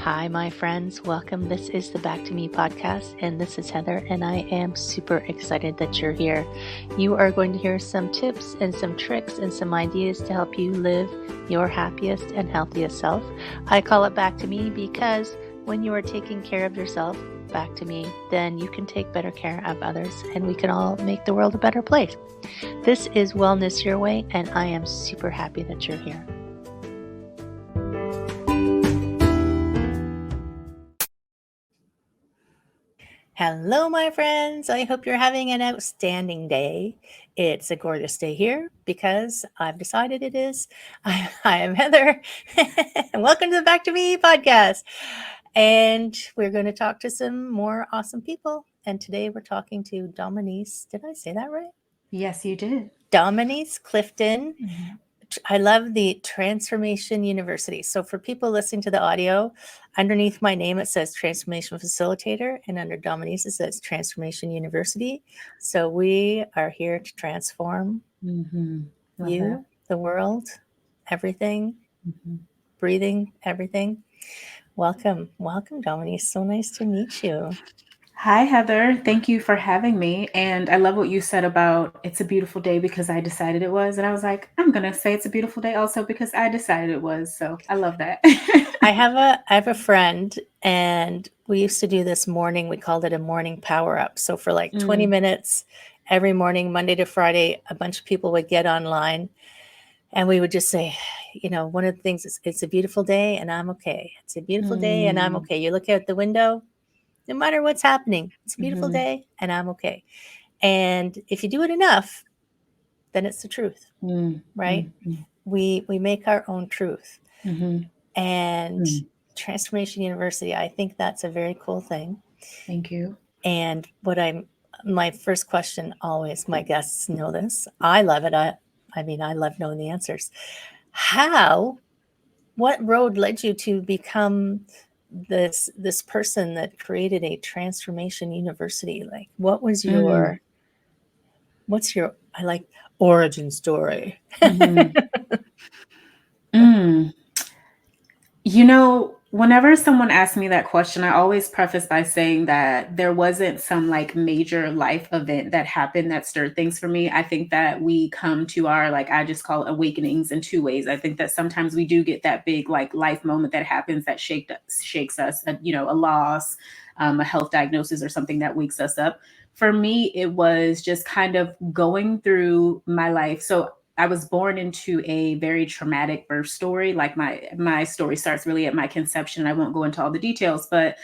Hi, my friends. Welcome. This is the Back to Me podcast, and this is Heather, and I am super excited that you're here. You are going to hear some tips and some tricks and some ideas to help you live your happiest and healthiest self. I call it Back to Me because when you are taking care of yourself, back to me, then you can take better care of others, and we can all make the world a better place. This is Wellness Your Way, and I am super happy that you're here. Hello, my friends. I hope you're having an outstanding day. It's a gorgeous day here because I've decided it is. I am Heather, and welcome to the Back to Me podcast. And we're going to talk to some more awesome people. And today we're talking to Dominiece. Did I say that right? Yes, you did. Dominiece Clifton. I love the Transformation University. So for people listening to the audio, underneath my name, it says Transformation Facilitator, and under Dominiece, it says Transformation University. So we are here to transform you, the world, everything, breathing, everything. Welcome, Dominiece. So nice to meet you. Hi, Heather. Thank you for having me. And I love what you said about it's a beautiful day because I decided it was. And I was like, I'm going to say it's a beautiful day also because I decided it was. So I love that. I have a friend, and we used to do this morning. We called it a morning power up. So for like 20 minutes every morning, Monday to Friday, a bunch of people would get online, and we would just say, one of the things is it's a beautiful day and I'm okay. It's a beautiful day and I'm okay. You look out the window, no matter what's happening, it's a beautiful day and I'm okay. And if you do it enough, then it's the truth, right? We make our own truth. And Transformation University, I think that's a very cool thing. Thank you. And my first question always, my guests know this. I love it. I love knowing the answers. What road led you to become this person that created a Transformation University? Like, what was what's your origin story? Whenever someone asks me that question, I always preface by saying that there wasn't some major life event that happened that stirred things for me. I think that we come to our, I just call it awakenings in two ways. I think that sometimes we do get that big life moment that happens that shakes us, a loss, a health diagnosis or something that wakes us up. For me, it was just kind of going through my life. So I was born into a very traumatic birth story. Like my story starts really at my conception. I won't go into all the details, but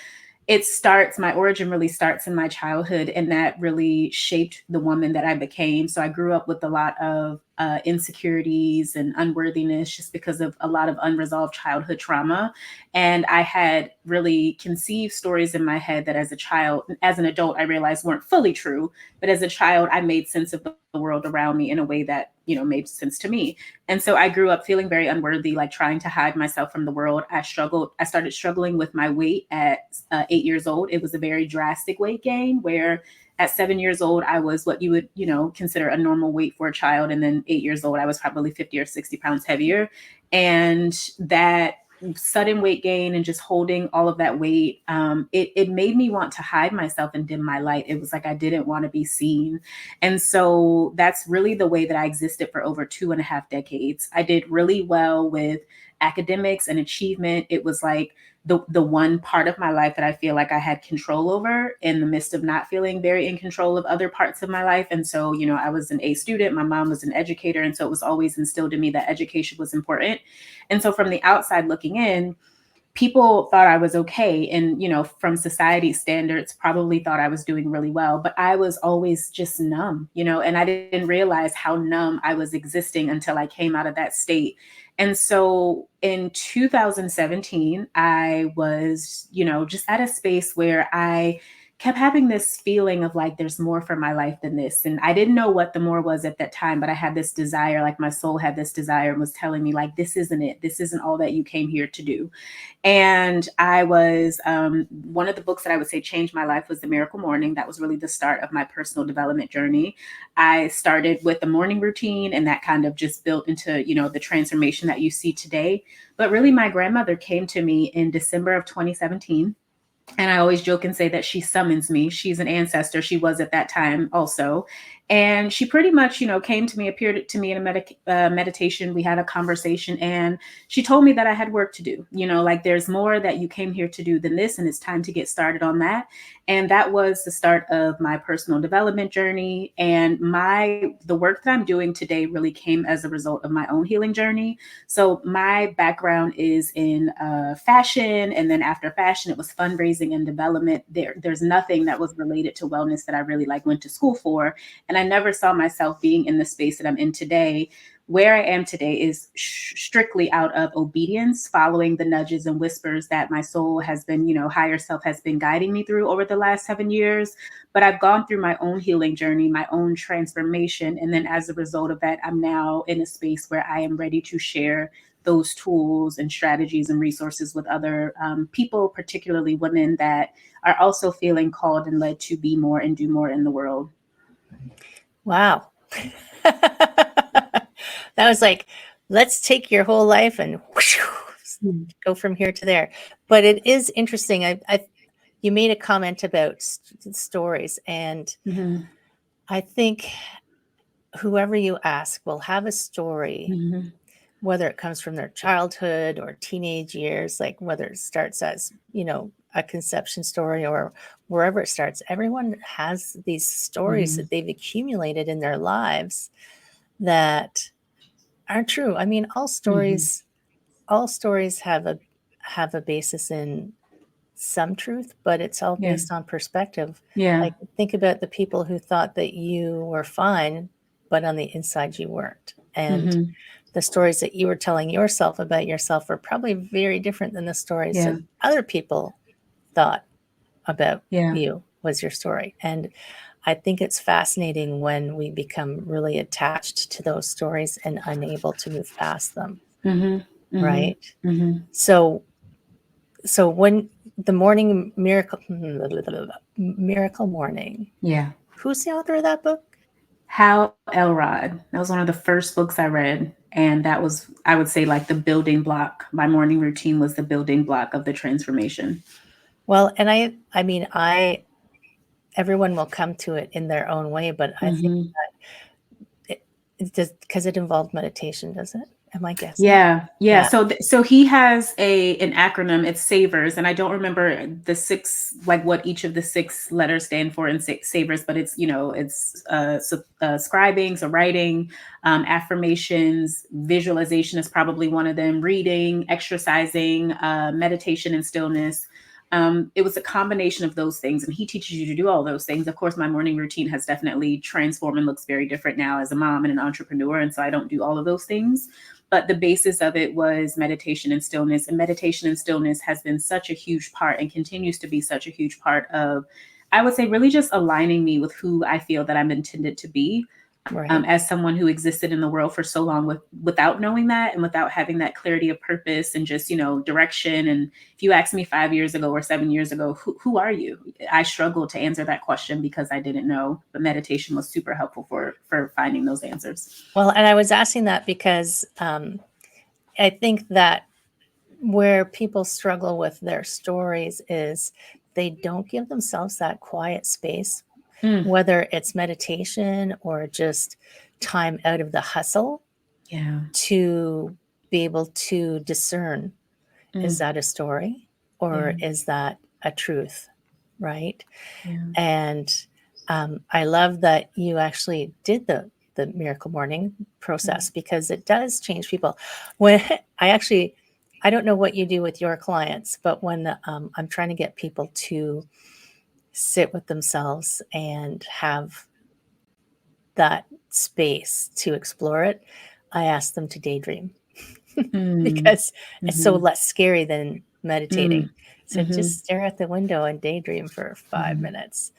my origin really starts in my childhood, and that really shaped the woman that I became. So I grew up with a lot of insecurities and unworthiness just because of a lot of unresolved childhood trauma. And I had really conceived stories in my head that as an adult, I realized weren't fully true. But as a child, I made sense of the world around me in a way that, made sense to me. And so I grew up feeling very unworthy, trying to hide myself from the world. I started struggling with my weight at 8 years old. It was a very drastic weight gain where at 7 years old, I was what you would, consider a normal weight for a child. And then 8 years old, I was probably 50 or 60 pounds heavier. And that sudden weight gain and just holding all of that weight, it made me want to hide myself and dim my light. It was like I didn't want to be seen. And so that's really the way that I existed for over 2.5 decades. I did really well with academics and achievement. It was like the one part of my life that I feel like I had control over in the midst of not feeling very in control of other parts of my life. And so, I was an A student. My mom was an educator. And so it was always instilled in me that education was important. And so from the outside looking in, people thought I was okay. And, from society standards, probably thought I was doing really well, but I was always just numb, and I didn't realize how numb I was existing until I came out of that state. And so in 2017, I was, just at a space where I kept having this feeling of like there's more for my life than this. And I didn't know what the more was at that time, but I had this desire, like my soul had this desire and was telling me like, this isn't it. This isn't all that you came here to do. And I was, one of the books that I would say changed my life was The Miracle Morning. That was really the start of my personal development journey. I started with the morning routine, and that kind of just built into, you know, the transformation that you see today. But really, my grandmother came to me in December of 2017. And I always joke and say that she summons me. She's an ancestor. She was at that time also. And she pretty much, you know, came to me, appeared to me in a meditation. We had a conversation, and she told me that I had work to do. You know, like there's more that you came here to do than this, and it's time to get started on that. And that was the start of my personal development journey. And the work that I'm doing today really came as a result of my own healing journey. So my background is in fashion, and then after fashion, it was fundraising and development. There's nothing that was related to wellness that I really like went to school for, and I never saw myself being in the space that I'm in today. Where I am today is strictly out of obedience, following the nudges and whispers that my soul has been, you know, higher self has been guiding me through over the last 7 years. But I've gone through my own healing journey, my own transformation. And then as a result of that, I'm now in a space where I am ready to share those tools and strategies and resources with other people, particularly women that are also feeling called and led to be more and do more in the world. Wow. That was like, let's take your whole life and whoosh, go from here to there. But it is interesting. You made a comment about stories, and Mm-hmm. I think whoever you ask will have a story, Mm-hmm. whether it comes from their childhood or teenage years, like whether it starts as, you know, a conception story or wherever it starts. Everyone has these stories Mm-hmm. that they've accumulated in their lives that aren't true. I mean, all Mm-hmm. stories have a basis in some truth, but it's all Yeah. based on perspective. Yeah. Like, think about the people who thought that you were fine, but on the inside you weren't. And Mm-hmm. the stories that you were telling yourself about yourself are probably very different than the stories Yeah. that other people thought about Yeah. you was your story. And I think it's fascinating when we become really attached to those stories and unable to move past them, Mm-hmm. right? Mm-hmm. Mm-hmm. So when the morning miracle morning, Yeah. who's the author of that book? Hal Elrod. That was one of the first books I read. And that was, I would say, like the building block. My morning routine was the building block of the transformation. Well, and I mean, everyone will come to it in their own way, but I think Mm-hmm. it does, because it involved meditation, does it? Am I guessing? Yeah, yeah. Yeah. So he has an acronym. It's SAVERS, and I don't remember the six, like what each of the six letters stand for in SAVERS, but it's, you know, it's scribing, so writing, affirmations, visualization is probably one of them, reading, exercising, meditation, and stillness. It was a combination of those things, and he teaches you to do all those things. Of course, my morning routine has definitely transformed and looks very different now as a mom and an entrepreneur, and so I don't do all of those things. But the basis of it was meditation and stillness. And meditation and stillness has been such a huge part and continues to be such a huge part of, I would say, really just aligning me with who I feel that I'm intended to be. Right. As someone who existed in the world for so long without knowing that and without having that clarity of purpose and just, you know, direction. And if you asked me 5 years ago or 7 years ago, who are you? I struggled to answer that question because I didn't know, but meditation was super helpful for finding those answers. Well, and I was asking that because I think that where people struggle with their stories is they don't give themselves that quiet space, Mm, whether it's meditation or just time out of the hustle, yeah. to be able to discern, is Mm, that a story or yeah. is that a truth, right? Yeah. And I love that you actually did the miracle morning Mm. process, because it does change people. When I don't know what you do with your clients, but when I'm trying to get people to sit with themselves and have that space to explore it, I ask them to daydream Mm. because it's so Mhm. less scary than meditating. Mm. So Mhm. just stare at the window and daydream for 5 Mhm. minutes.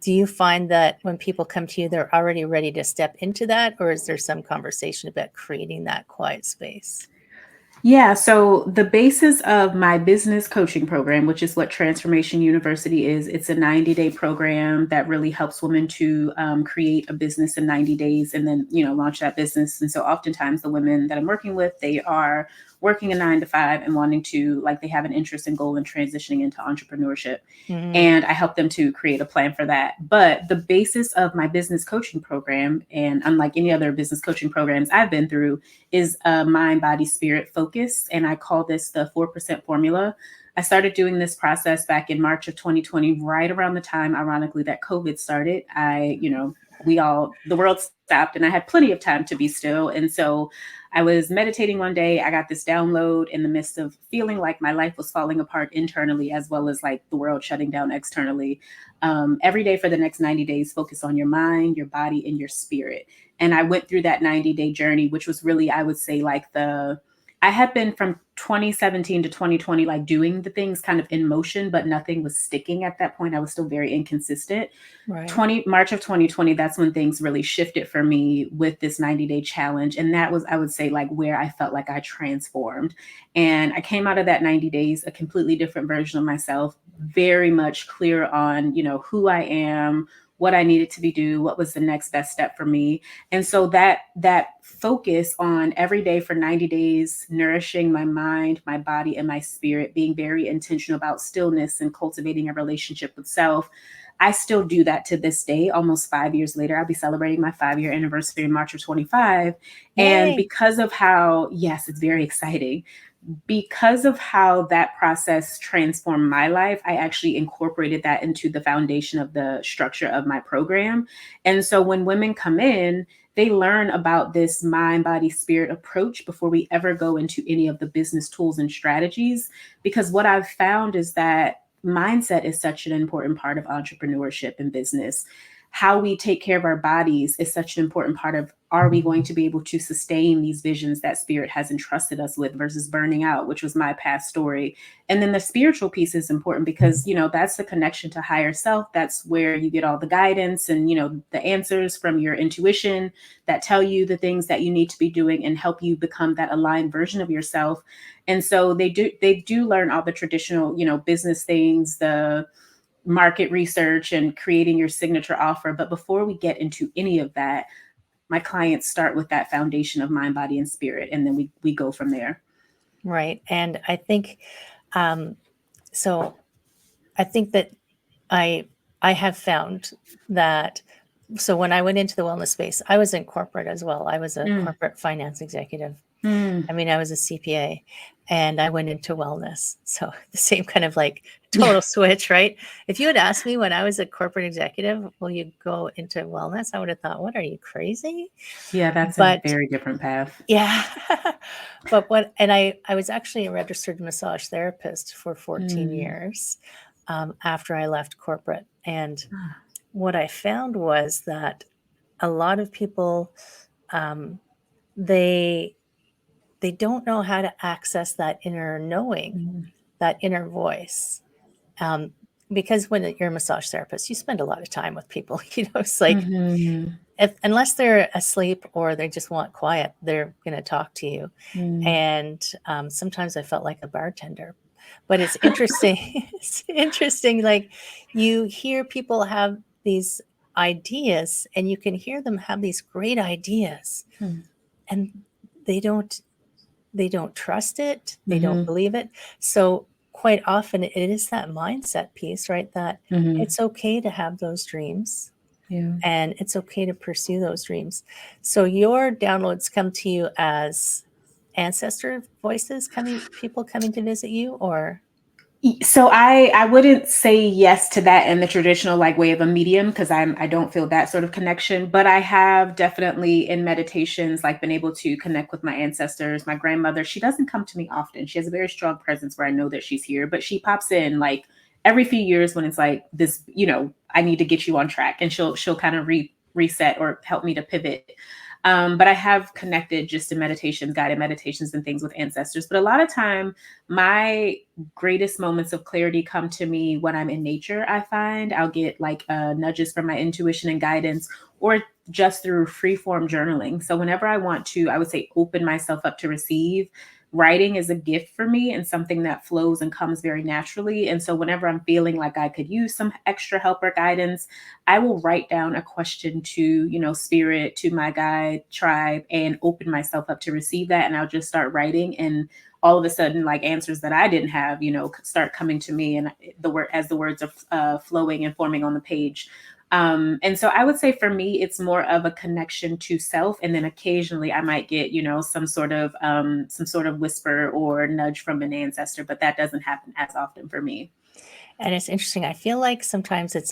Do you find that when people come to you, they're already ready to step into that, or is there some conversation about creating that quiet space? Yeah, so the basis of my business coaching program, which is what Transformation University is, it's a 90-day program that really helps women to create a business in 90 days and then, launch that business. And so oftentimes the women that I'm working with, they are working a 9 to 5 and wanting to, like, they have an interest and goal in transitioning into entrepreneurship. Mm-hmm. And I help them to create a plan for that. But the basis of my business coaching program, and unlike any other business coaching programs I've been through, is a mind, body, spirit focus. And I call this the 4% formula. I started doing this process back in March of 2020, right around the time, ironically, that COVID started. The world stopped and I had plenty of time to be still. And so I was meditating one day. I got this download in the midst of feeling like my life was falling apart internally, as well as like the world shutting down externally. Every day for the next 90 days, focus on your mind, your body, and your spirit. And I went through that 90-day journey, which was really, I would say, I had been from 2017 to 2020, like doing the things kind of in motion, but nothing was sticking at that point. I was still very inconsistent. Right. March of 2020, that's when things really shifted for me with this 90-day challenge. And that was, I would say, like where I felt like I transformed. And I came out of that 90 days a completely different version of myself, very much clear on, who I am, what I needed to be do, what was the next best step for me. And so that focus on every day for 90 days, nourishing my mind, my body, and my spirit, being very intentional about stillness and cultivating a relationship with self. I still do that to this day, almost 5 years later. I'll be celebrating my 5-year anniversary in March of 25. And Yay. because of how, yes, it's very exciting. Because of how that process transformed my life, I actually incorporated that into the foundation of the structure of my program. And so when women come in, they learn about this mind, body, spirit approach before we ever go into any of the business tools and strategies. Because what I've found is that mindset is such an important part of entrepreneurship and business. How we take care of our bodies is such an important part of, are we going to be able to sustain these visions that spirit has entrusted us with versus burning out, which was my past story. And then the spiritual piece is important because, that's the connection to higher self. That's where you get all the guidance and, the answers from your intuition that tell you the things that you need to be doing and help you become that aligned version of yourself. And so they do learn all the traditional, business things, the market research and creating your signature offer. But before we get into any of that, my clients start with that foundation of mind, body, and spirit, and then we go from there. Right. And I think, so I think that I have found that, so when I went into the wellness space, I was in corporate as well. I was a Mm, corporate finance executive. mm, I mean, I was a CPA and I went into wellness. So the same kind of like yeah, total switch, right? If you had asked me when I was a corporate executive, will you go into wellness? I would have thought, what, are you crazy? yeah, that's a But very different path. yeah. And I was actually a registered massage therapist for 14 Mm, years after I left corporate. And what I found was that a lot of people, um, they they don't know how to access that inner knowing, mm, that inner voice. Um, because when you're a massage therapist, you spend a lot of time with people. It's like, mhm, unless they're asleep or they just want quiet, they're going to talk to you. mm, And sometimes I felt like a bartender. But it's interesting. It's interesting. Like, you hear people have these ideas, and you can hear them have these great ideas, mm, and they don't they don't trust it, they don't mhm, believe it. So quite often it is that mindset piece, right? That mhm, it's okay to have those dreams yeah. and it's okay to pursue those dreams. So your downloads come to you as ancestor voices coming, people coming to visit you, or So I wouldn't say yes to that in the traditional like way of a medium because I don't feel that sort of connection, but I have definitely in meditations like been able to connect with my ancestors. My grandmother, she doesn't come to me often. She has a very strong presence where I know that she's here, but she pops in like every few years when it's like this, I need to get you on track, and she'll kind of reset or help me to pivot. But I have connected just to meditations, guided meditations and things with ancestors. But a lot of time, my greatest moments of clarity come to me when I'm in nature. I find I'll get like nudges from my intuition and guidance, or just through free form journaling. So whenever I want to, I would say, open myself up to receive, writing is a gift for me and something that flows and comes very naturally. And so whenever I'm feeling like I could use some extra help or guidance, I will write down a question to, spirit, to my guide, tribe, and open myself up to receive that. And I'll just start writing, and all of a sudden, like, answers that I didn't have, start coming to me, and the words are flowing and forming on the page. And so I would say for me, it's more of a connection to self. And then occasionally I might get, some sort of whisper or nudge from an ancestor, but that doesn't happen as often for me. And it's interesting. I feel like sometimes it's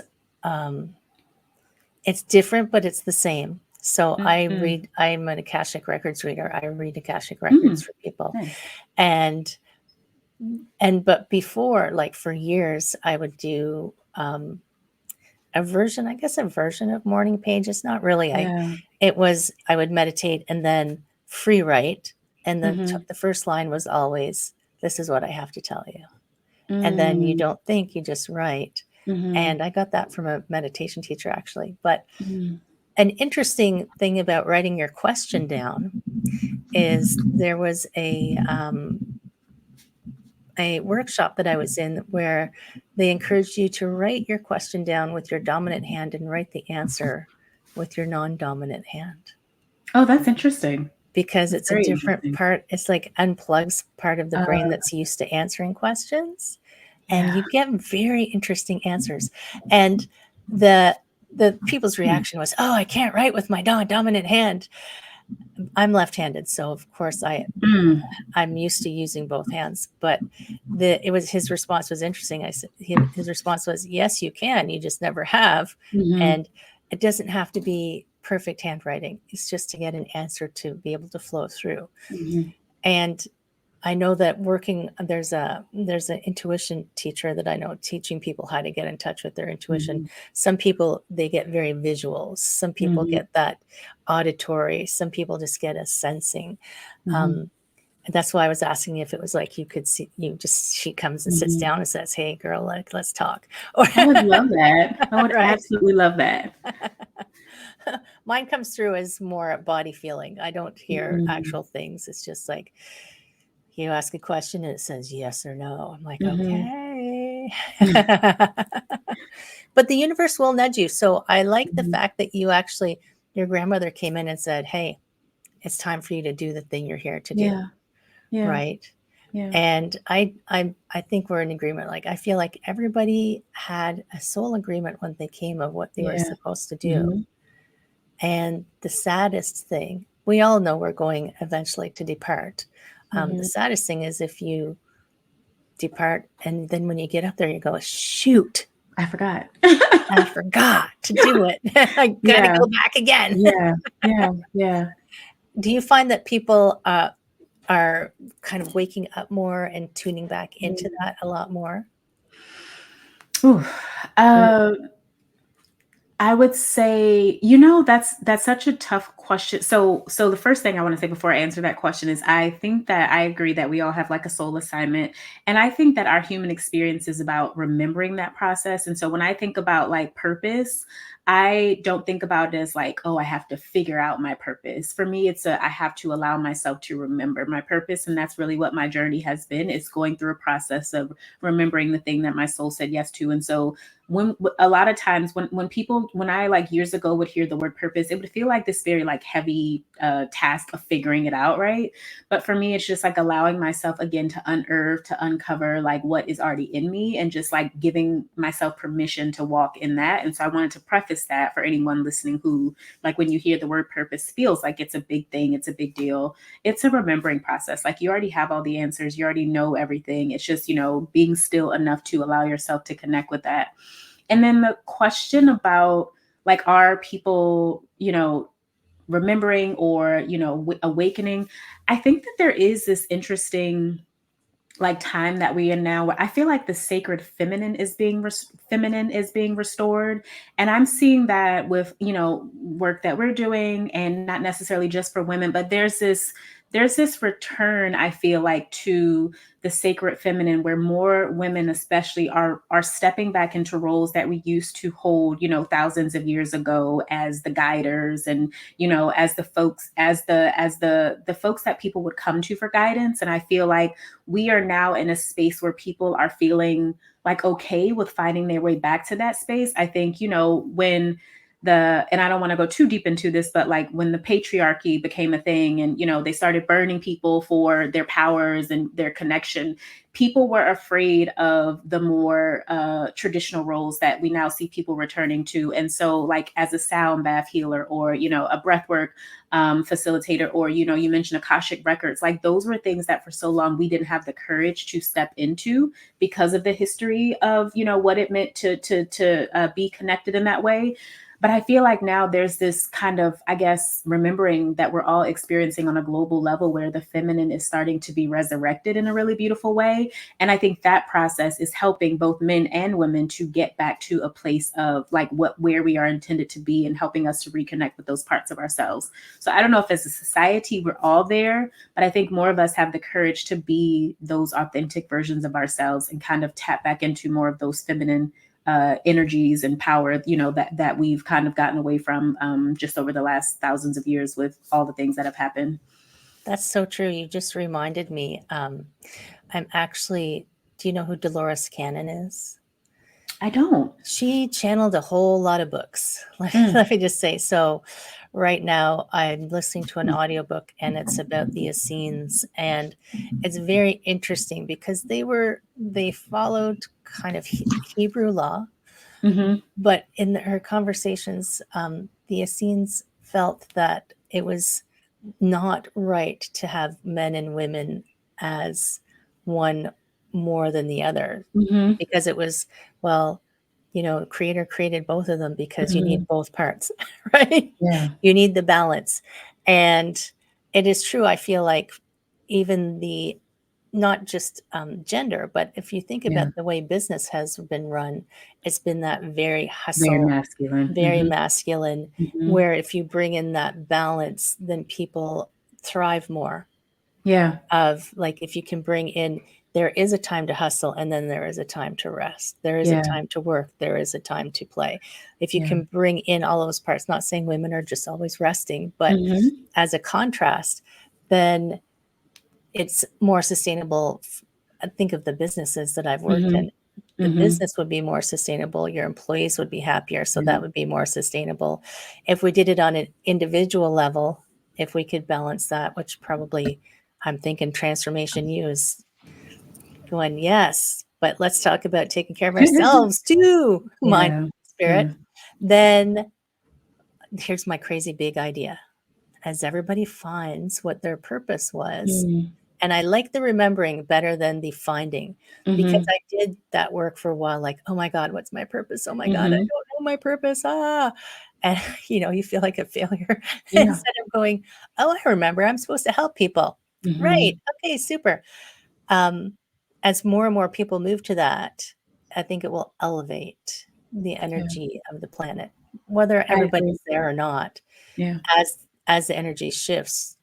different, but it's the same. So Mm-hmm. I'm an Akashic Records reader. I read Akashic Mm-hmm. Records for people. Nice. But before, like for years, I would do a version of morning pages. Not really. Yeah. I would meditate and then free write. And Mm-hmm. the first line was always, "This is what I have to tell you." And then you Mm-hmm. don't think, you just write. Mm-hmm. And I got that from a meditation teacher, actually. But an interesting thing about writing your question down is there was a workshop that I was in where they encouraged you to write your question down with your dominant hand and write the answer with your non-dominant hand, Oh, that's interesting. because That's it's a very different interesting. part. It's like unplugs part of the brain Uh, that's used to answering questions, and yeah. you get very interesting answers. And the people's reaction was, "Oh, I can't write with my dominant hand." I'm left-handed, so of course Mm. I'm used to using both hands. But his response was interesting. His response was, "Yes, you can. You just never have, Mm-hmm. and it doesn't have to be perfect handwriting. It's just to get an answer to be able to flow through." Mm-hmm. And I know that there's an intuition teacher that I know teaching people how to get in touch with their intuition. Mm-hmm. Some people, they get very visuals. Some people Mm-hmm. get that auditory. Some people just get a sensing. Mm-hmm. Um, and that's why I was asking if it was like you could see, she comes and sits Mm-hmm. down and says, "Hey girl, like, let's talk." Or I would love that. I would right. absolutely love that. Mine comes through as more body feeling. I don't hear Mm-hmm. actual things. It's just like you ask a question and it says yes or no. I'm like, Mm-hmm. okay. But the universe will nudge you. So I like the Mm-hmm. fact that your grandmother came in and said, "Hey, it's time for you to do the thing you're here to do." Yeah. Yeah. Right. Yeah. And I think we're in agreement. Like, I feel like everybody had a soul agreement when they came of what they were Yeah. supposed to do. Mm-hmm. And the saddest thing, we all know we're going eventually to depart. The Mm-hmm. saddest thing is if you depart and then when you get up there, you go, "Shoot, I forgot. I forgot to do it. I got to Yeah. go back again." Yeah. Yeah. Yeah. Do you find that people are kind of waking up more and tuning back into that a lot more? Ooh. Or Uh, I would say, that's such a tough question. So the first thing I want to say before I answer that question is, I think that I agree that we all have like a soul assignment. And I think that our human experience is about remembering that process. And so when I think about like purpose, I don't think about it as like, oh, I have to figure out my purpose. For me, I have to allow myself to remember my purpose. And that's really what my journey has been. It's going through a process of remembering the thing that my soul said yes to. And so when a lot of times when I like years ago would hear the word purpose, it would feel like this very like heavy task of figuring it out, right? But for me, it's just like allowing myself again to unearth, to uncover like what is already in me, and just like giving myself permission to walk in that. And so I wanted to preface that for anyone listening who, like, when you hear the word purpose, feels like it's a big thing, it's a big deal. It's a remembering process. Like, you already have all the answers, you already know everything. It's just, being still enough to allow yourself to connect with that. And then the question about, like, are people, remembering or, awakening? I think that there is this interesting like time that we in now, I feel like the sacred feminine is being restored, and I'm seeing that with, you know, work that we're doing, and not necessarily just for women, but there's this return, I feel like, to the sacred feminine, where more women especially are stepping back into roles that we used to hold, you know, thousands of years ago, as the guiders, and, you know, as the folks, as the folks that people would come to for guidance. And I feel like we are now in a space where people are feeling like okay with finding their way back to that space. I think, you know, when and I don't want to go too deep into this, but like when the patriarchy became a thing, and, you know, they started burning people for their powers and their connection, people were afraid of the more traditional roles that we now see people returning to. And so, like, as a sound bath healer, or, you know, a breathwork facilitator, or, you know, you mentioned Akashic records, like those were things that for so long we didn't have the courage to step into, because of the history of, you know, what it meant to be connected in that way. But I feel like now there's this kind of, I guess, remembering that we're all experiencing on a global level, where the feminine is starting to be resurrected in a really beautiful way. And I think that process is helping both men and women to get back to a place of like where we are intended to be, and helping us to reconnect with those parts of ourselves. So I don't know if as a society we're all there, but I think more of us have the courage to be those authentic versions of ourselves, and kind of tap back into more of those feminine energies and power, you know, that we've kind of gotten away from, just over the last thousands of years with all the things that have happened. That's so true. You just reminded me. I'm actually, do you know who Dolores Cannon is? I don't. She channeled a whole lot of books. Mm, Let me just say. So right now I'm listening to an audiobook, and it's about the Essenes, and it's very interesting because they followed kind of Hebrew law, mm-hmm, but in her conversations, the Essenes felt that it was not right to have men and women as one more than the other, mm-hmm, because it was, well, you know, creator created both of them because you mm-hmm. need both parts, right? Yeah. You need the balance. And it is true. I feel like even the, not just gender, but if you think Yeah. about the way business has been run, it's been that very Very hustle, masculine. very Mm-hmm, masculine, mm-hmm. where if you bring in that balance, then people thrive more. Yeah. Of like, if you can bring in, there is a time to hustle, and then there is a time to rest. There is a Yeah. time to work. There is a time to play. If you Yeah. can bring in all those parts, not saying women are just always resting, but Mm-hmm. as a contrast, then it's more sustainable. Think of the businesses that I've worked Mm-hmm. in. The Mm-hmm. business would be more sustainable. Your employees would be happier. So Yeah. that would be more sustainable. If we did it on an individual level, if we could balance that, which probably I'm thinking Transformation U is going, yes, but let's talk about taking care of ourselves too, mind, Yeah. Yeah. spirit. Then here's my crazy big idea. As everybody finds what their purpose was, Mm-hmm. and I like the remembering better than the finding, because Mm-hmm. I did that work for a while, like, "Oh my god, what's my purpose? Oh my god, I Mm-hmm. don't know my purpose, ah." And, you know, you feel like a failure Yeah. instead of going, "Oh, I remember, I'm supposed to help people. Right, Mm-hmm. okay, super." Um, as more and more people move to that, I think it will elevate the Yeah. energy of the planet, whether I agree. everybody's there or not. Yeah. As the energy shifts,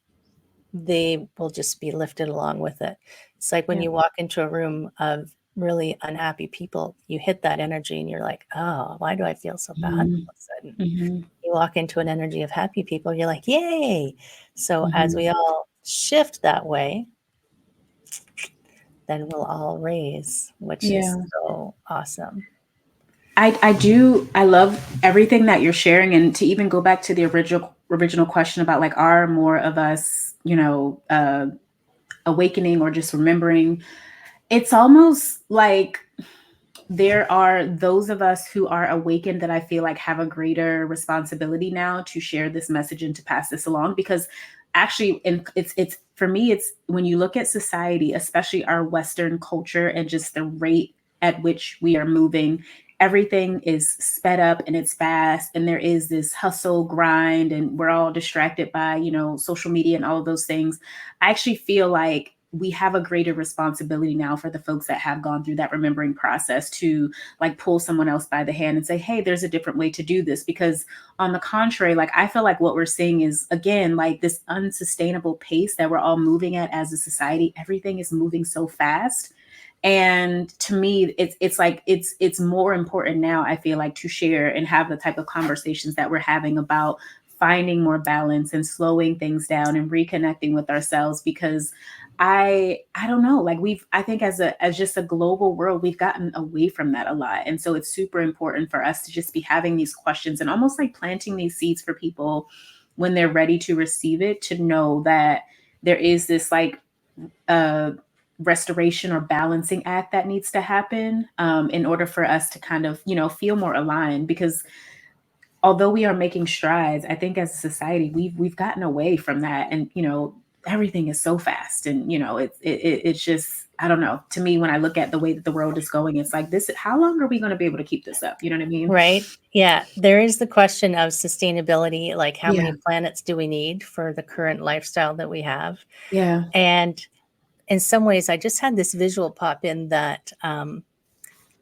they will just be lifted along with it. It's like when Yeah. you walk into a room of really unhappy people, you hit that energy and you're like, "Oh, why do I feel so bad all Mm-hmm. of a sudden?" Mm-hmm. You walk into an energy of happy people, you're like, "Yay!" So as Mm-hmm. we all shift that way, then we'll all raise, which is Yeah. so awesome. I love everything that you're sharing, and to even go back to the original question about like, are more of us, you know, awakening or just remembering. It's almost like there are those of us who are awakened that I feel like have a greater responsibility now to share this message and to pass this along, because actually, and it's for me, it's when you look at society, especially our Western culture, and just the rate at which we are moving, everything is sped up and it's fast, and there is this hustle grind, and we're all distracted by, you know, social media and all of those things. I actually feel like we have a greater responsibility now for the folks that have gone through that remembering process to like pull someone else by the hand and say, hey, there's a different way to do this. Because on the contrary, like I feel like what we're seeing is again like this unsustainable pace that we're all moving at as a society. Everything is moving so fast. And to me, it's like it's more important now, I feel like, to share and have the type of conversations that we're having about finding more balance and slowing things down and reconnecting with ourselves. Because I don't know, like I think as just a global world, we've gotten away from that a lot. And so it's super important for us to just be having these questions and almost like planting these seeds for people when they're ready to receive it, to know that there is this like uh restoration or balancing act that needs to happen, in order for us to kind of, feel more aligned. Because although we are making strides, I think as a society we've gotten away from that. And everything is so fast. And it's just, I don't know, to me, when I look at the way that the world is going, it's like, this, how long are we going to be able to keep this up? You know what I mean? Right. Yeah. There is the question of sustainability, like how Yeah. many planets do we need for the current lifestyle that we have? Yeah. And in some ways, I just had this visual pop in that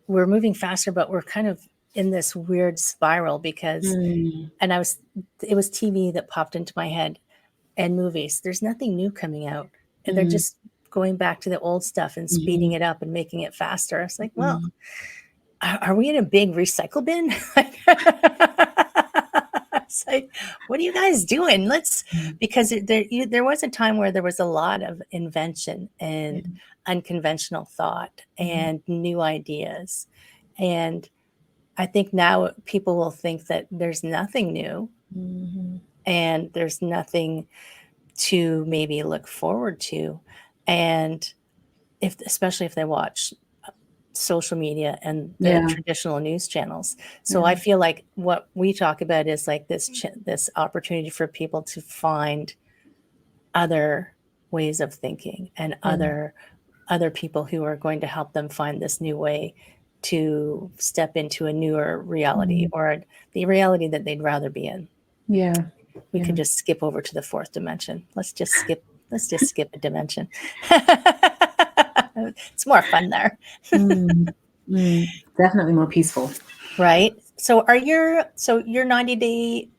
we're moving faster, but we're kind of in this weird spiral because, Mm, and it was TV that popped into my head and movies. There's nothing new coming out. And they're mm, just going back to the old stuff and speeding mhm, it up and making it faster. It's like, well, mhm, are we in a big recycle bin? It's like, what are you guys doing? mm, Because there was a time where there was a lot of invention yeah, and unconventional thought mhm, and new ideas. And I think now people will think that there's nothing new mhm, and there's nothing to maybe look forward to. And especially if they watch social media and the yeah, traditional news channels. So I yeah, feel like what we talk about is like this opportunity for people to find other ways of thinking and yeah, other people who are going to help them find this new way to step into a newer reality mhm, or the reality that they'd rather be in. yeah, We yeah. could just skip over to the fourth dimension. Let's just skip a dimension. It's more fun there. Mm, definitely more peaceful. Right. So your 90-day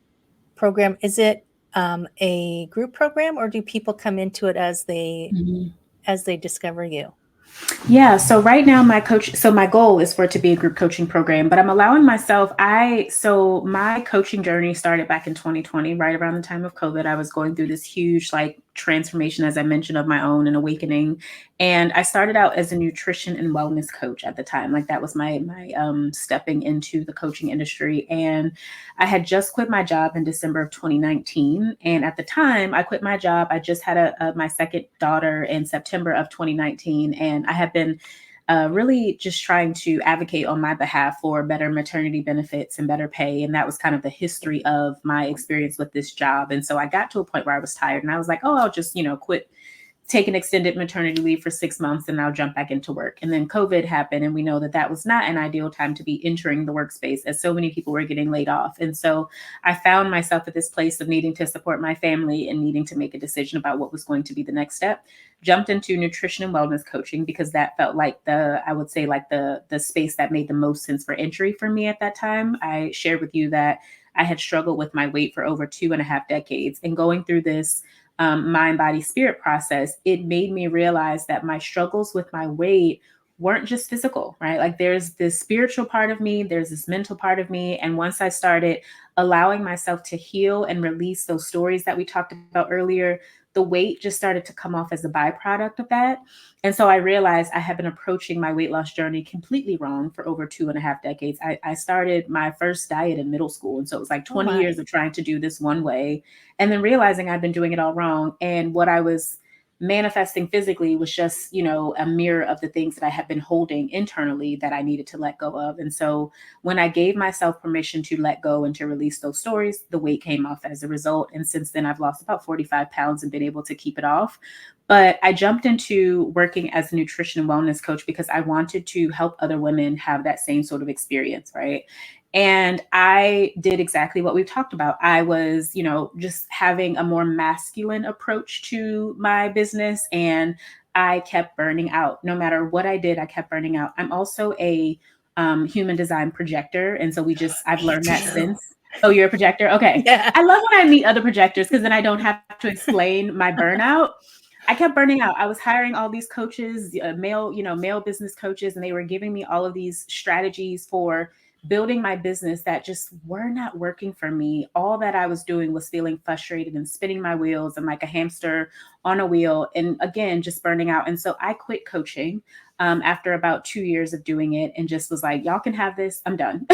program, is it a group program or do people come into it Mhm. as they discover you? Yeah. So right now, my goal is for it to be a group coaching program, but I'm allowing myself, so my coaching journey started back in 2020, right around the time of COVID. I was going through this huge like transformation, as I mentioned, of my own and awakening. And I started out as a nutrition and wellness coach at the time. Like that was my stepping into the coaching industry. And I had just quit my job in December of 2019. And at the time I quit my job, I just had my second daughter in September of 2019. And I have been really just trying to advocate on my behalf for better maternity benefits and better pay. And that was kind of the history of my experience with this job. And so I got to a point where I was tired and I was like, oh, I'll just, quit, take an extended maternity leave for 6 months and I'll jump back into work. And then COVID happened. And we know that that was not an ideal time to be entering the workspace as so many people were getting laid off. And so I found myself at this place of needing to support my family and needing to make a decision about what was going to be the next step. Jumped into nutrition and wellness coaching because that felt like I would say like the space that made the most sense for entry for me at that time. I shared with you that I had struggled with my weight for over 2.5 decades, and going through this mind, body, spirit process, it made me realize that my struggles with my weight weren't just physical, right? Like there's this spiritual part of me, there's this mental part of me. And once I started allowing myself to heal and release those stories that we talked about earlier, the weight just started to come off as a byproduct of that. And so I realized I have been approaching my weight loss journey completely wrong for over 2.5 decades. I started my first diet in middle school. And so it was like Oh 20 my. years of trying to do this one way and then realizing I'd been doing it all wrong. And what I was manifesting physically was just, a mirror of the things that I had been holding internally that I needed to let go of. And so when I gave myself permission to let go and to release those stories, the weight came off as a result. And since then, I've lost about 45 pounds and been able to keep it off. But I jumped into working as a nutrition and wellness coach because I wanted to help other women have that same sort of experience, right? And I did exactly what we've talked about. I was, just having a more masculine approach to my business. And I kept burning out. No matter what I did, I kept burning out. I'm also a human design projector. And so I've Me learned that too. since. Oh, you're a projector? Okay. Yeah. I love when I meet other projectors because then I don't have to explain my burnout. I kept burning out. I was hiring all these coaches, male business coaches, and they were giving me all of these strategies for building my business that just were not working for me. All that I was doing was feeling frustrated and spinning my wheels and like a hamster on a wheel. And again, just burning out. And so I quit coaching after about 2 years of doing it and just was like, y'all can have this. I'm done.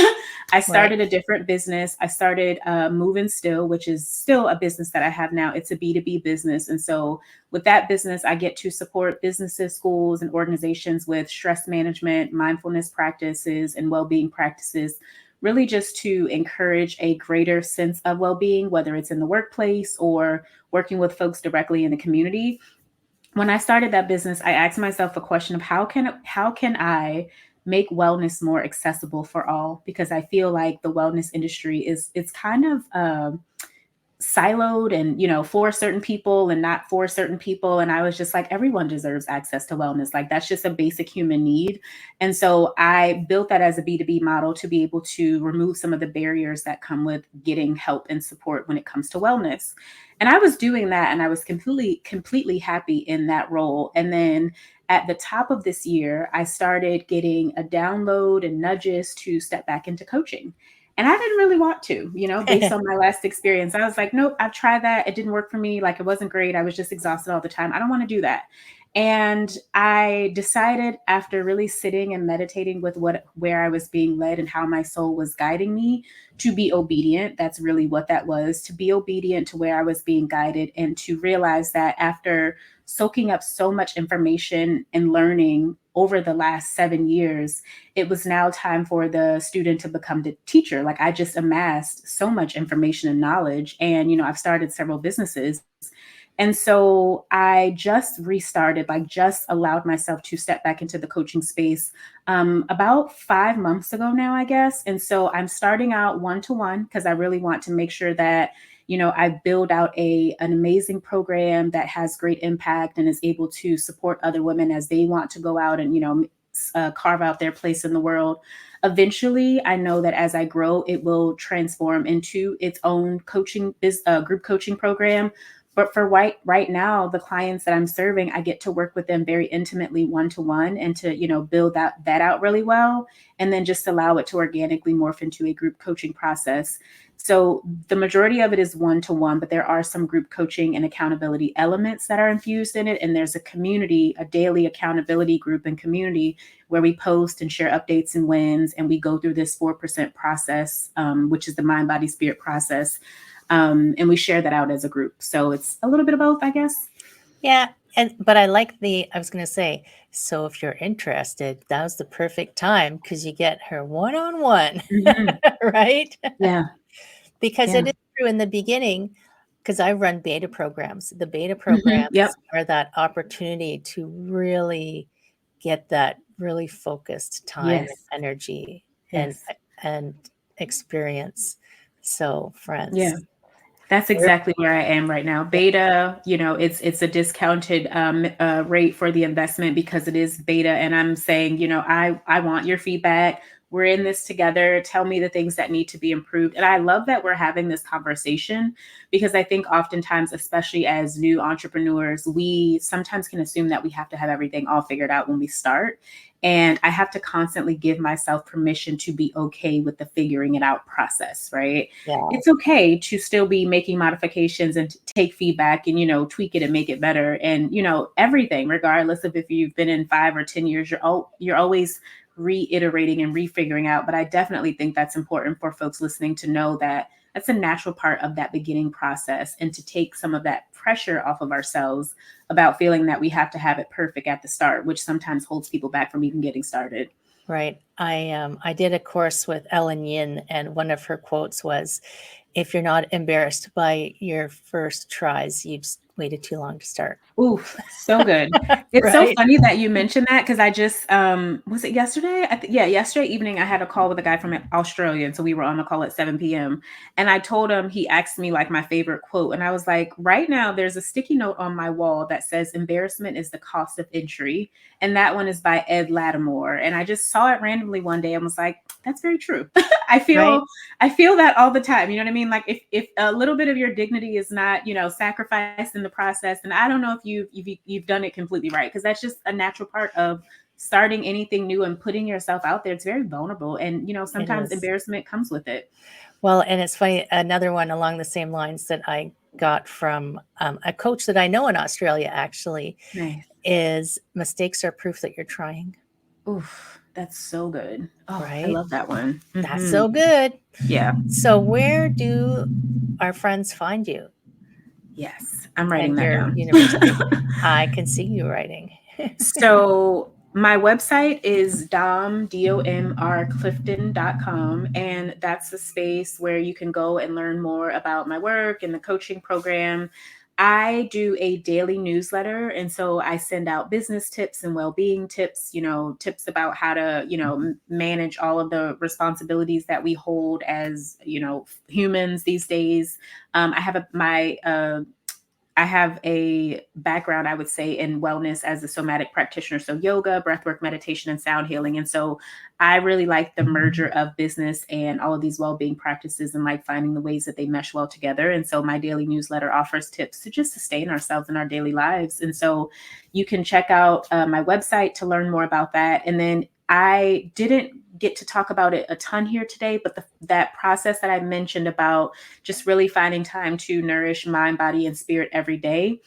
I Right. started a different business. I started Move and Still, which is still a business that I have now. It's a B2B business. And so with that business, I get to support businesses, schools, and organizations with stress management, mindfulness practices, and well-being practices, really just to encourage a greater sense of well-being, whether it's in the workplace or working with folks directly in the community. When I started that business, I asked myself a question of how can I make wellness more accessible for all? Because I feel like the wellness industry it's kind of siloed and for certain people and not for certain people, and I was just like, everyone deserves access to wellness. Like, that's just a basic human need. And so I built that as a B2B model to be able to remove some of the barriers that come with getting help and support when it comes to wellness. And I was doing that, and I was completely happy in that role. And then at the top of this year, I started getting a download and nudges to step back into coaching. And I didn't really want to, based on my last experience. I was like, nope, I've tried that. It didn't work for me. Like, it wasn't great. I was just exhausted all the time. I don't want to do that. And I decided, after really sitting and meditating with where I was being led and how my soul was guiding me, to be obedient. That's really what that was, to be obedient to where I was being guided, and to realize that after soaking up so much information and learning over the last 7 years, it was now time for the student to become the teacher. Like, I just amassed so much information and knowledge, and I've started several businesses. And so I just restarted, like, just allowed myself to step back into the coaching space about 5 months ago now, I guess. And so I'm starting out one to one because I really want to make sure that I build out an amazing program that has great impact and is able to support other women as they want to go out and carve out their place in the world. Eventually, I know that as I grow, it will transform into its own group coaching program. But for right now, the clients that I'm serving, I get to work with them very intimately, one to one, and to build that out really well, and then just allow it to organically morph into a group coaching process. So the majority of it is one to one, but there are some group coaching and accountability elements that are infused in it. And there's a community, a daily accountability group and community, where we post and share updates and wins, and we go through this 4% process, which is the mind, body, spirit process. And we share that out as a group. So it's a little bit of both, I guess. Yeah. But I was going to say, so if you're interested, that was the perfect time, because you get her one-on-one, Mhm. right? Yeah. Because Yeah. it is true in the beginning, because I run beta programs. The beta Yep. programs are that opportunity to really get that really focused time Yes. and energy and Yes. and experience. So, Yeah. friends, That's we're exactly where I am right now. Beta, it's a discounted rate for the investment because it is beta, and I'm saying, I want your feedback. We're in this together. Tell me the things that need to be improved. And I love that we're having this conversation, because I think oftentimes, especially as new entrepreneurs, we sometimes can assume that we have to have everything all figured out when we start. And I have to constantly give myself permission to be okay with the figuring it out process, right? yeah, It's okay to still be making modifications and take feedback and tweak it and make it better, and everything, regardless of if you've been in 5 or 10 years, you're always reiterating and refiguring out. But I definitely think that's important for folks listening to know that that's a natural part of that beginning process, and to take some of that pressure off of ourselves about feeling that we have to have it perfect at the start, which sometimes holds people back from even getting started. right. I did a course with Ellen Yin, and one of her quotes was, "If you're not embarrassed by your first tries, waited too long to start. Oof, so good. It's so Right? funny that you mentioned that because I just was it yesterday? Yeah, yesterday evening I had a call with a guy from Australia, and so we were on the call at 7 p.m. And I told him, he asked me like my favorite quote, and I was like, right now there's a sticky note on my wall that says embarrassment is the cost of entry, and that one is by Ed Lattimore. And I just saw it randomly one day and was like, that's very true. I Right? feel I feel that all the time. You know what I mean? Like if a little bit of your dignity is not, sacrificed in the process, and I don't know if you've done it completely right, because that's just a natural part of starting anything new and putting yourself out there. It's very vulnerable, and It sometimes is. embarrassment comes with it. Well, and it's funny, another one along the same lines that I got from a coach that I know in Australia actually Nice. is mistakes are proof that you're trying, Oof, that's so good. Oh, I right? love that one. That's so Hmm. good. Yeah. So, where do our friends find you Yes, I'm writing and that your down. university? I can see you writing. So my website is domrclifton.com, and that's a space where you can go and learn more about my work and the coaching program. I do a daily newsletter, and so I send out business tips and well-being tips, tips about how to, manage all of the responsibilities that we hold as, humans these days. I have a background, I would say, in wellness as a somatic practitioner. So yoga, breathwork, meditation, and sound healing. And so I really like the merger of business and all of these well-being practices, and like finding the ways that they mesh well together. And so my daily newsletter offers tips to just sustain ourselves in our daily lives. And so you can check out my website to learn more about that. And then I didn't get to talk about it a ton here today, but that process that I mentioned about just really finding time to nourish mind, body, and spirit every day.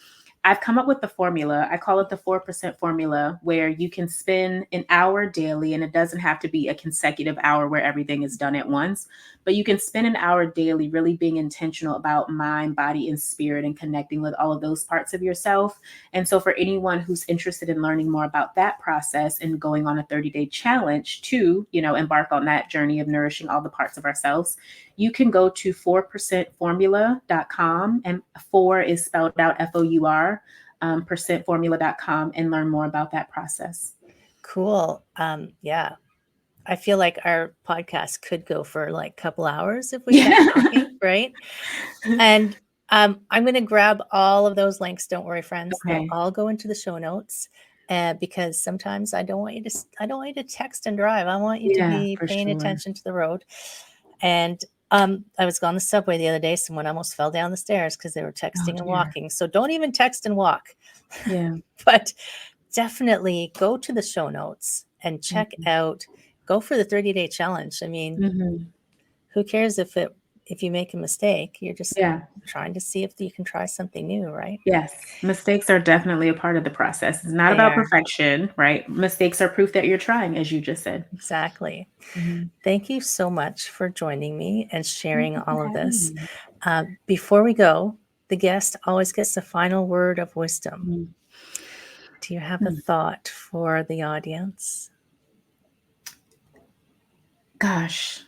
I've come up with the formula. I call it the 4% formula, where you can spend an hour daily, and it doesn't have to be a consecutive hour where everything is done at once, but you can spend an hour daily really being intentional about mind, body, and spirit, and connecting with all of those parts of yourself. And so, for anyone who's interested in learning more about that process and going on a 30-day challenge to, embark on that journey of nourishing all the parts of ourselves, you can go to 4percentformula.com, and 4 is spelled out FOUR, percentformula.com, and learn more about that process. Cool. Yeah. I feel like our podcast could go for like a couple hours if we kept talking, right? And I'm going to grab all of those links. Don't worry, friends. They'll Okay. all go into the show notes. Because sometimes I don't want you to text and drive. I want you to Yeah, be for paying sure. attention to the road. And I was on the subway the other day. Someone almost fell down the stairs because they were Oh, texting and dear. walking. So don't even text and walk. Yeah. But definitely go to the show notes and check out. Go for the 30-day challenge. I mean, Mhm. who cares if you make a mistake? You're just Yeah. trying to see if you can try something new, right? Yes. Mistakes are definitely a part of the process. It's not They about are. perfection, right? Mistakes are proof that you're trying, as you just said. Exactly. Mhm. Thank you so much for joining me and Thank sharing you for all of having this. me. Before we go, the guest always gets the final word of wisdom. Mhm. Do you have a Hmm. thought for the audience? Gosh,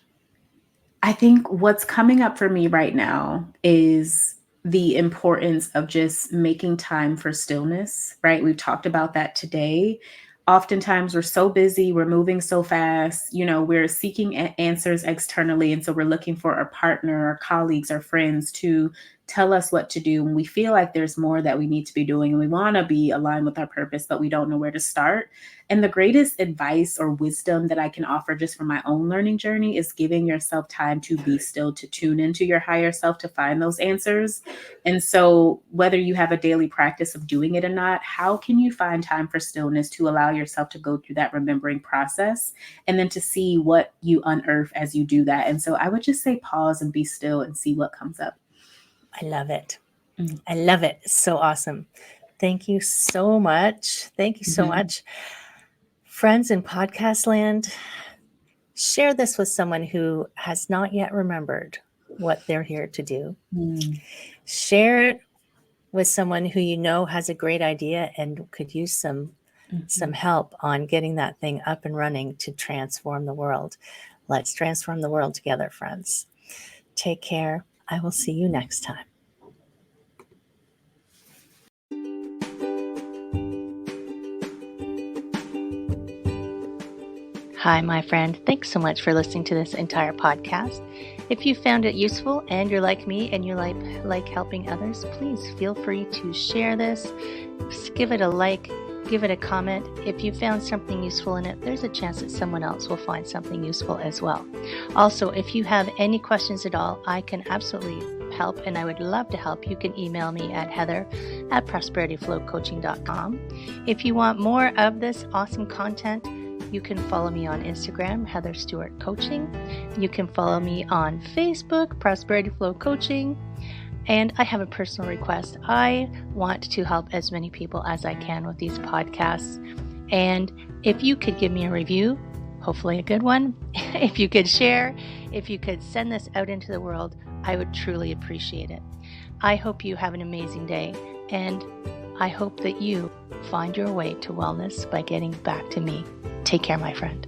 I think what's coming up for me right now is the importance of just making time for stillness, right? We've talked about that today. Oftentimes, we're so busy, we're moving so fast, we're seeking answers externally. And so we're looking for our partner, our colleagues, our friends to tell us what to do. And we feel like there's more that we need to be doing, and we want to be aligned with our purpose, but we don't know where to start. And the greatest advice or wisdom that I can offer just from my own learning journey is giving yourself time to be still, to tune into your higher self, to find those answers. And so, whether you have a daily practice of doing it or not, how can you find time for stillness to allow yourself to go through that remembering process, and then to see what you unearth as you do that? And so, I would just say pause and be still and see what comes up. I love it. Mm. I love it. It's so awesome. Thank you so much. Thank you so Mhm. much. Friends in podcast land, share this with someone who has not yet remembered what they're here to do. Mm. Share it with someone who you know has a great idea and could use some Mhm. help on getting that thing up and running to transform the world. Let's transform the world together, friends. Take care. I will see you next time. Hi, my friend. Thanks so much for listening to this entire podcast. If you found it useful and you're like me and you like helping others, please feel free to share this. Give it a like, give it a comment. If you found something useful in it, there's a chance that someone else will find something useful as well. Also, if you have any questions at all, I can absolutely help, and I would love to help. You can email me at heather@prosperityflowcoaching.com. If you want more of this awesome content, you can follow me on Instagram, Heather Stewart Coaching. You can follow me on Facebook, Prosperity Flow Coaching. And I have a personal request. I want to help as many people as I can with these podcasts. And if you could give me a review, hopefully a good one, if you could share, if you could send this out into the world, I would truly appreciate it. I hope you have an amazing day, and I hope that you find your way to wellness by getting back to me. Take care, my friend.